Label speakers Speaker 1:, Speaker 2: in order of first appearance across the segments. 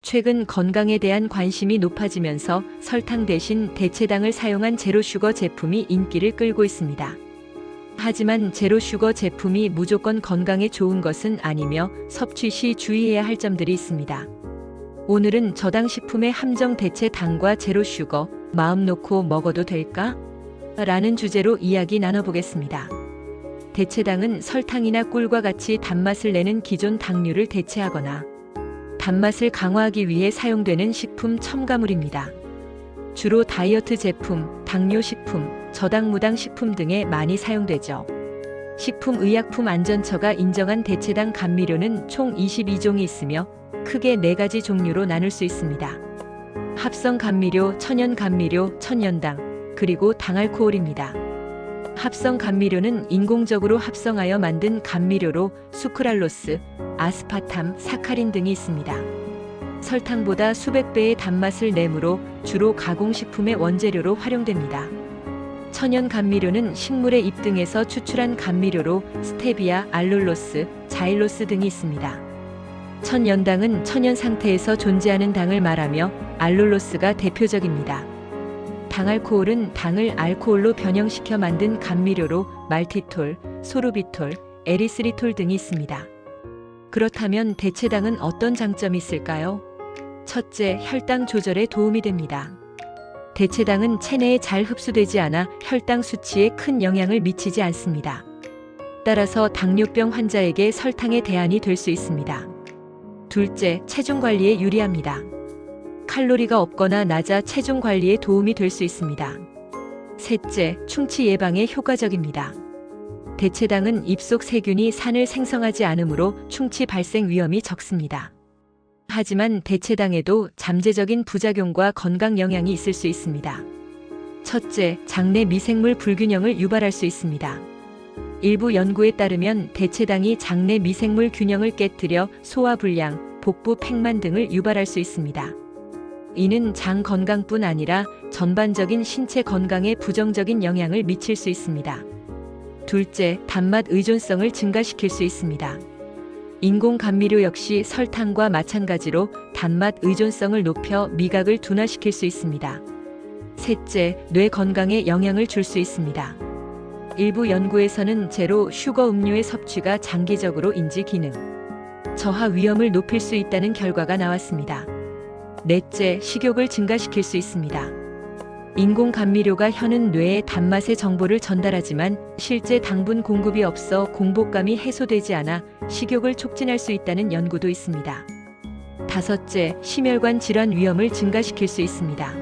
Speaker 1: 최근 건강에 대한 관심이 높아지면서 설탕 대신 대체당을 사용한 제로슈거 제품이 인기를 끌고 있습니다. 하지만 제로슈거 제품이 무조건 건강에 좋은 것은 아니며 섭취 시 주의해야 할 점들이 있습니다. 오늘은 저당식품의 함정 대체당과 제로슈거, 마음 놓고 먹어도 될까? 라는 주제로 이야기 나눠보겠습니다. 대체당은 설탕이나 꿀과 같이 단맛을 내는 기존 당류를 대체하거나 단맛을 강화하기 위해 사용되는 식품 첨가물입니다. 주로 다이어트 제품, 당뇨식품, 저당무당 식품 등에 많이 사용되죠. 식품의약품안전처가 인정한 대체당 감미료는 총 22종이 있으며 크게 4가지 종류로 나눌 수 있습니다. 합성 감미료, 천연 감미료, 천연당, 그리고 당알코올입니다. 합성 감미료는 인공적으로 합성하여 만든 감미료로 수크랄로스, 아스파탐, 사카린 등이 있습니다. 설탕보다 수백 배의 단맛을 내므로 주로 가공식품의 원재료로 활용됩니다. 천연 감미료는 식물의 잎 등에서 추출한 감미료로 스테비아, 알룰로스, 자일로스 등이 있습니다. 천연당은 천연 상태에서 존재하는 당을 말하며 알룰로스가 대표적입니다. 당알코올은 당을 알코올로 변형시켜 만든 감미료로 말티톨, 소르비톨, 에리스리톨 등이 있습니다. 그렇다면 대체당은 어떤 장점이 있을까요? 첫째, 혈당 조절에 도움이 됩니다. 대체당은 체내에 잘 흡수되지 않아 혈당 수치에 큰 영향을 미치지 않습니다. 따라서 당뇨병 환자에게 설탕의 대안이 될 수 있습니다. 둘째, 체중 관리에 유리합니다. 칼로리가 없거나 낮아 체중 관리에 도움이 될 수 있습니다. 셋째, 충치 예방에 효과적입니다. 대체당은 입속 세균이 산을 생성하지 않으므로 충치 발생 위험이 적습니다. 하지만 대체당에도 잠재적인 부작용과 건강 영향이 있을 수 있습니다. 첫째, 장내 미생물 불균형을 유발할 수 있습니다. 일부 연구에 따르면 대체당이 장내 미생물 균형을 깨뜨려 소화불량, 복부 팽만 등을 유발할 수 있습니다. 이는 장 건강뿐 아니라 전반적인 신체 건강에 부정적인 영향을 미칠 수 있습니다. 둘째, 단맛 의존성을 증가시킬 수 있습니다. 인공 감미료 역시 설탕과 마찬가지로 단맛 의존성을 높여 미각을 둔화시킬 수 있습니다. 셋째, 뇌 건강에 영향을 줄 수 있습니다. 일부 연구에서는 제로 슈거 음료의 섭취가 장기적으로 인지 기능 저하 위험을 높일 수 있다는 결과가 나왔습니다. 넷째, 식욕을 증가시킬 수 있습니다. 인공 감미료가 혀는 뇌에 단맛의 정보를 전달하지만 실제 당분 공급이 없어 공복감이 해소되지 않아 식욕을 촉진할 수 있다는 연구도 있습니다. 다섯째, 심혈관 질환 위험을 증가시킬 수 있습니다.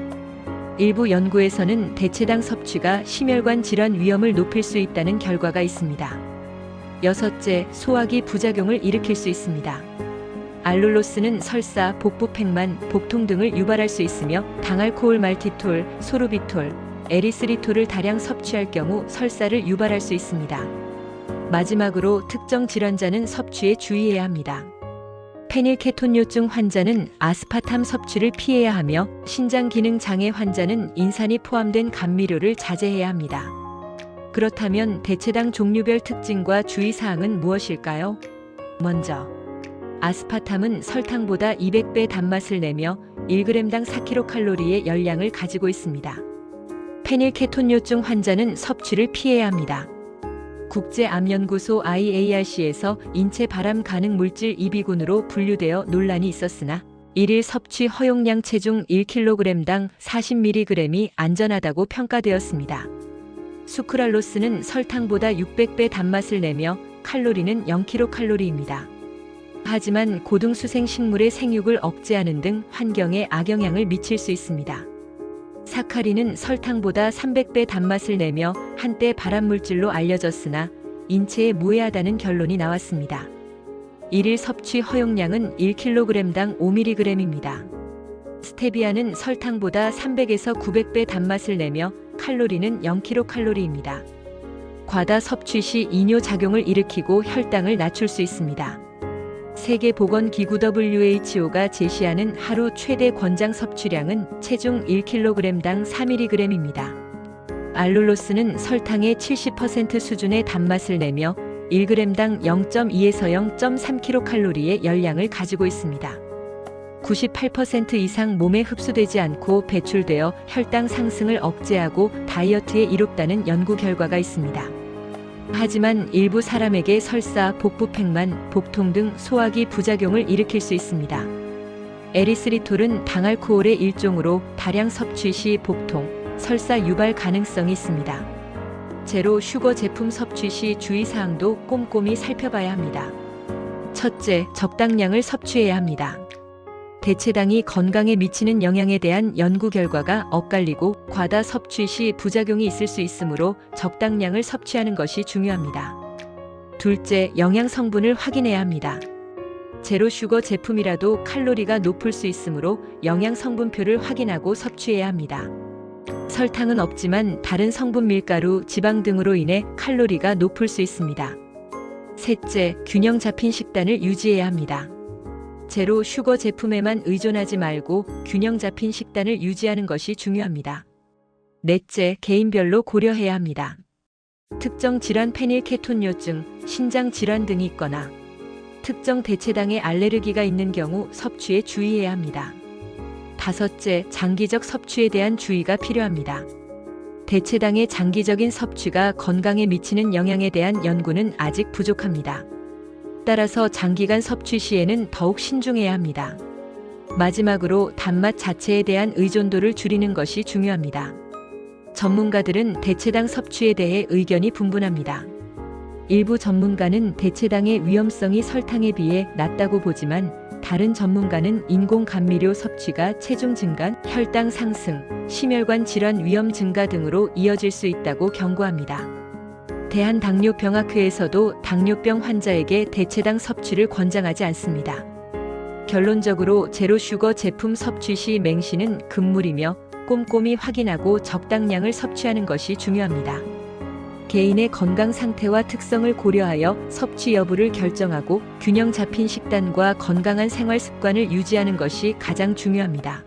Speaker 1: 일부 연구에서는 대체당 섭취가 심혈관 질환 위험을 높일 수 있다는 결과가 있습니다. 여섯째, 소화기 부작용을 일으킬 수 있습니다. 알룰로스는 설사, 복부 팽만, 복통 등을 유발할 수 있으며 당알코올 말티톨, 소르비톨, 에리스리톨을 다량 섭취할 경우 설사를 유발할 수 있습니다. 마지막으로 특정 질환자는 섭취에 주의해야 합니다. 페닐케톤요증 환자는 아스파탐 섭취를 피해야 하며 신장 기능 장애 환자는 인산이 포함된 감미료를 자제해야 합니다. 그렇다면 대체당 종류별 특징과 주의사항은 무엇일까요? 먼저 아스파탐은 설탕보다 200배 단맛을 내며 1g당 4kcal의 열량을 가지고 있습니다. 페닐케톤요증 환자는 섭취를 피해야 합니다. 국제암연구소 IARC에서 인체 발암 가능 물질 2비군으로 분류되어 논란이 있었으나 일일 섭취 허용량 체중 1kg당 40mg이 안전하다고 평가되었습니다. 수크랄로스는 설탕보다 600배 단맛을 내며 칼로리는 0kcal입니다. 하지만 고등수생 식물의 생육을 억제하는 등 환경에 악영향을 미칠 수 있습니다. 사카린은 설탕보다 300배 단맛을 내며 한때 발암물질로 알려졌으나 인체에 무해하다는 결론이 나왔습니다. 일일 섭취 허용량은 1kg당 5mg입니다. 스테비아는 설탕보다 300에서 900배 단맛을 내며 칼로리는 0kcal입니다. 과다 섭취 시 이뇨작용을 일으키고 혈당을 낮출 수 있습니다. 세계보건기구 WHO가 제시하는 하루 최대 권장 섭취량은 체중 1kg당 4mg입니다. 알룰로스는 설탕의 70% 수준의 단맛을 내며 1g당 0.2에서 0.3kcal의 열량을 가지고 있습니다. 98% 이상 몸에 흡수되지 않고 배출되어 혈당 상승을 억제하고 다이어트에 이롭다는 연구 결과가 있습니다. 하지만 일부 사람에게 설사, 복부팽만, 복통 등 소화기 부작용을 일으킬 수 있습니다. 에리스리톨은 당알코올의 일종으로 다량 섭취 시 복통, 설사 유발 가능성이 있습니다. 제로 슈거 제품 섭취 시 주의사항도 꼼꼼히 살펴봐야 합니다. 첫째, 적당량을 섭취해야 합니다. 대체당이 건강에 미치는 영향에 대한 연구 결과가 엇갈리고 과다 섭취 시 부작용이 있을 수 있으므로 적당량을 섭취하는 것이 중요합니다. 둘째, 영양 성분을 확인해야 합니다. 제로 슈거 제품이라도 칼로리가 높을 수 있으므로 영양 성분표를 확인하고 섭취해야 합니다. 설탕은 없지만 다른 성분 밀가루, 지방 등으로 인해 칼로리가 높을 수 있습니다. 셋째, 균형 잡힌 식단을 유지해야 합니다. 제로 슈거 제품에만 의존하지 말고 균형 잡힌 식단을 유지하는 것이 중요합니다. 넷째, 개인별로 고려해야 합니다. 특정 질환 페닐케톤요증, 신장 질환 등이 있거나 특정 대체당에 알레르기가 있는 경우 섭취에 주의해야 합니다. 다섯째, 장기적 섭취에 대한 주의가 필요합니다. 대체당의 장기적인 섭취가 건강에 미치는 영향에 대한 연구는 아직 부족합니다. 따라서 장기간 섭취 시에는 더욱 신중해야 합니다. 마지막으로 단맛 자체에 대한 의존도를 줄이는 것이 중요합니다. 전문가들은 대체당 섭취에 대해 의견이 분분합니다. 일부 전문가는 대체당의 위험성이 설탕에 비해 낮다고 보지만 다른 전문가는 인공 감미료 섭취가 체중 증가, 혈당 상승, 심혈관 질환 위험 증가 등으로 이어질 수 있다고 경고합니다. 대한당뇨병학회에서도 당뇨병 환자에게 대체당 섭취를 권장하지 않습니다. 결론적으로 제로 슈거 제품 섭취 시 맹신은 금물이며 꼼꼼히 확인하고 적당량을 섭취하는 것이 중요합니다. 개인의 건강 상태와 특성을 고려하여 섭취 여부를 결정하고 균형 잡힌 식단과 건강한 생활 습관을 유지하는 것이 가장 중요합니다.